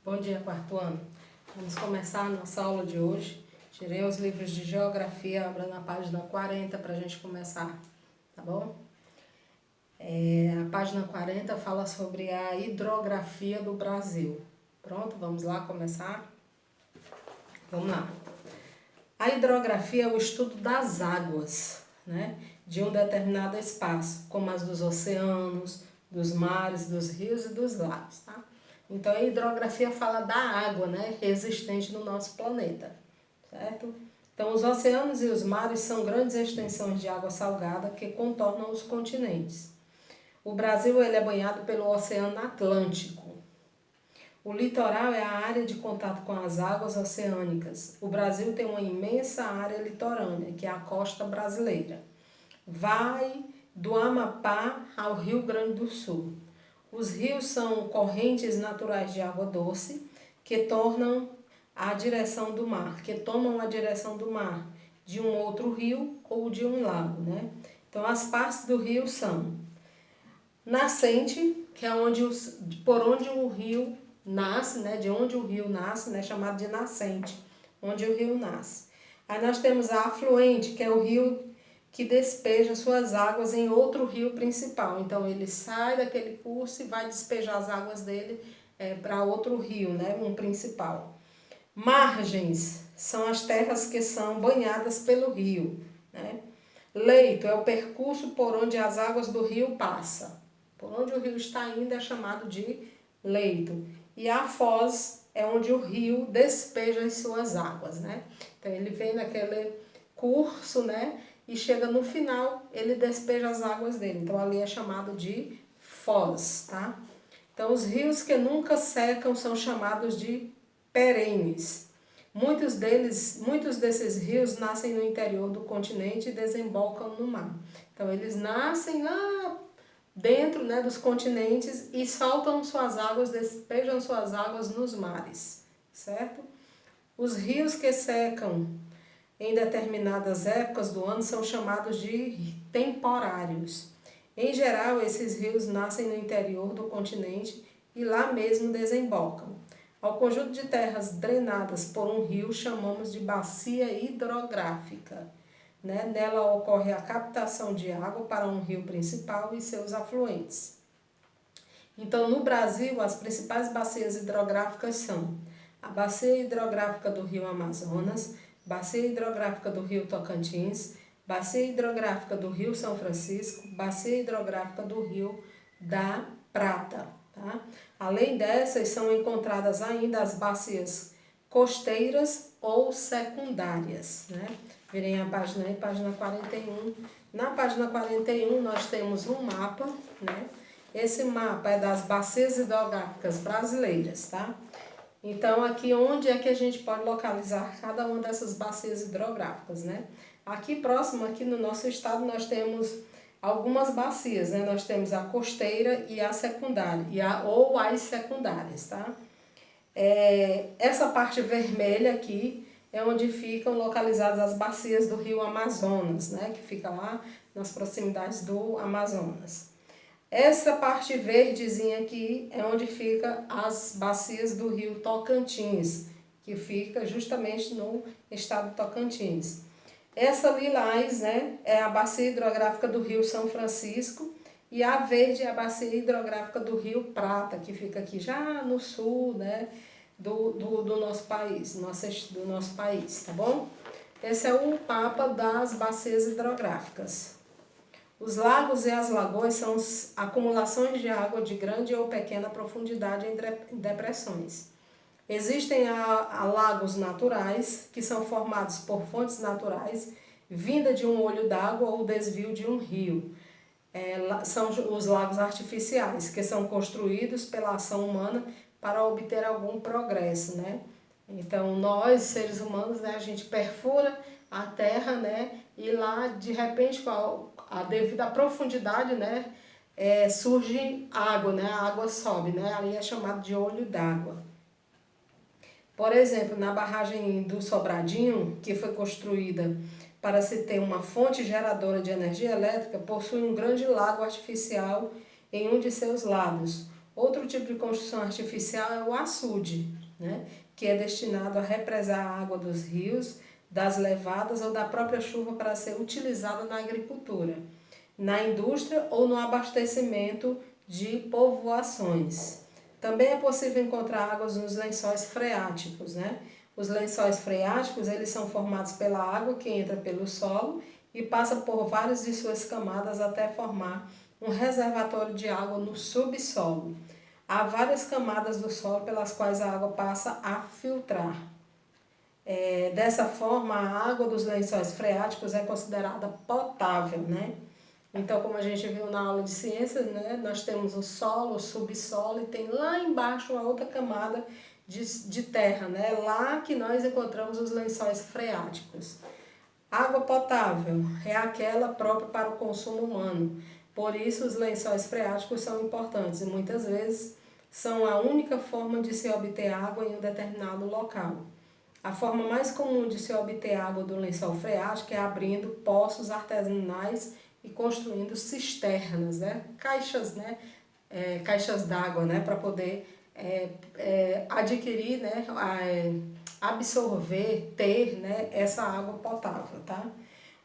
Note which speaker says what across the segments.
Speaker 1: Bom dia, quarto ano. Vamos começar a nossa aula de hoje. Tirei os livros de geografia, abra na página 40 para a gente começar, tá bom? A página 40 fala sobre a hidrografia do Brasil. Pronto, vamos lá começar? Vamos lá. A hidrografia é o estudo das águas, né, de um determinado espaço, como as dos oceanos, dos mares, dos rios e dos lagos, tá? Então, a hidrografia fala da água, né, existente no nosso planeta, certo? Então, os oceanos e os mares são grandes extensões de água salgada que contornam os continentes. O Brasil ele é banhado pelo Oceano Atlântico. O litoral é a área de contato com as águas oceânicas. O Brasil tem uma imensa área litorânea, que é a costa brasileira. Vai do Amapá ao Rio Grande do Sul. Os rios são correntes naturais de água doce que tomam a direção do mar, de um outro rio ou de um lago, né? Então, as partes do rio são nascente, que é por onde o rio nasce, né? De onde o rio nasce, né? Chamado de nascente, onde o rio nasce. Aí nós temos a afluente, que é o rio que despeja suas águas em outro rio principal. Então ele sai daquele curso e vai despejar as águas dele para outro rio, né? Um principal. Margens são as terras que são banhadas pelo rio, né? Leito é o percurso por onde as águas do rio passam. Por onde o rio está indo é chamado de leito. E a foz é onde o rio despeja as suas águas, né? Então ele vem naquele curso, né? E chega no final, ele despeja as águas dele. Então ali é chamado de foz, tá? Então os rios que nunca secam são chamados de perenes. Muitos desses rios nascem no interior do continente e desembocam no mar. Então eles nascem lá dentro, né, dos continentes e soltam suas águas, despejam suas águas nos mares, certo? Os rios que secam em determinadas épocas do ano são chamados de temporários. Em geral, esses rios nascem no interior do continente e lá mesmo desembocam. Ao conjunto de terras drenadas por um rio chamamos de bacia hidrográfica. Né? Nela ocorre a captação de água para um rio principal e seus afluentes. Então, no Brasil, as principais bacias hidrográficas são a Bacia Hidrográfica do Rio Amazonas, Bacia Hidrográfica do Rio Tocantins, Bacia Hidrográfica do Rio São Francisco, Bacia Hidrográfica do Rio da Prata. Tá? Além dessas, são encontradas ainda as bacias costeiras ou secundárias. Né? Virem a página aí, página 41. Na página 41 nós temos um mapa, né? Esse mapa é das bacias hidrográficas brasileiras, tá? Então, aqui onde é que a gente pode localizar cada uma dessas bacias hidrográficas, né? Aqui próximo, aqui no nosso estado, nós temos algumas bacias, né? Nós temos a costeira e a secundária, ou as secundárias, tá? Essa parte vermelha aqui é onde ficam localizadas as bacias do rio Amazonas, né? Que fica lá nas proximidades do Amazonas. Essa parte verdezinha aqui é onde fica as bacias do rio Tocantins, que fica justamente no estado do Tocantins. Essa lilás, né, é a bacia hidrográfica do rio São Francisco e a verde é a bacia hidrográfica do rio Prata, que fica aqui já no sul, né, do nosso país, do nosso país, tá bom? Esse é o mapa das bacias hidrográficas. Os lagos e as lagoas são acumulações de água de grande ou pequena profundidade em depressões. Existem lagos naturais, que são formados por fontes naturais, vinda de um olho d'água ou desvio de um rio. São os lagos artificiais, que são construídos pela ação humana para obter algum progresso, né? Então, nós, seres humanos, né, a gente perfura a terra, né, e lá, de repente, devido à profundidade, né, surge água, né, a água sobe, né, ali é chamado de olho d'água. Por exemplo, na barragem do Sobradinho, que foi construída para se ter uma fonte geradora de energia elétrica, possui um grande lago artificial em um de seus lados. Outro tipo de construção artificial é o açude, né? Que é destinado a represar a água dos rios, das levadas ou da própria chuva para ser utilizada na agricultura, na indústria ou no abastecimento de povoações. Também é possível encontrar águas nos lençóis freáticos, né? Os lençóis freáticos, eles são formados pela água que entra pelo solo e passa por várias de suas camadas até formar um reservatório de água no subsolo. Há várias camadas do solo pelas quais a água passa a filtrar. Dessa forma, a água dos lençóis freáticos é considerada potável, né? Então, como a gente viu na aula de ciências, né, nós temos o solo, o subsolo e tem lá embaixo uma outra camada de terra, né? Lá que nós encontramos os lençóis freáticos. Água potável é aquela própria para o consumo humano. Por isso, os lençóis freáticos são importantes e muitas vezes são a única forma de se obter água em um determinado local. A forma mais comum de se obter água do lençol freático é abrindo poços artesanais e construindo cisternas, caixas, caixas d'água, para poder adquirir, absorver, ter, essa água potável, tá?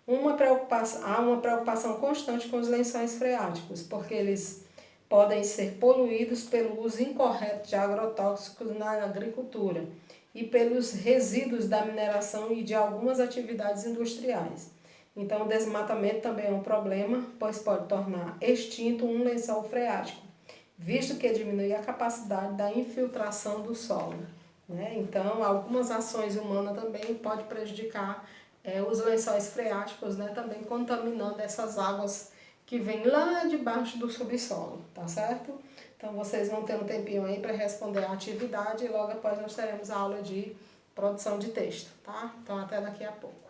Speaker 1: Há uma preocupação constante com os lençóis freáticos, porque eles podem ser poluídos pelo uso incorreto de agrotóxicos na agricultura e pelos resíduos da mineração e de algumas atividades industriais. Então, o desmatamento também é um problema, pois pode tornar extinto um lençol freático, visto que diminui a capacidade da infiltração do solo. Então, algumas ações humanas também podem prejudicar os lençóis freáticos, também contaminando essas águas que vêm lá debaixo do subsolo, tá certo? Então, vocês vão ter um tempinho aí para responder a atividade e logo após nós teremos a aula de produção de texto, tá? Então, até daqui a pouco.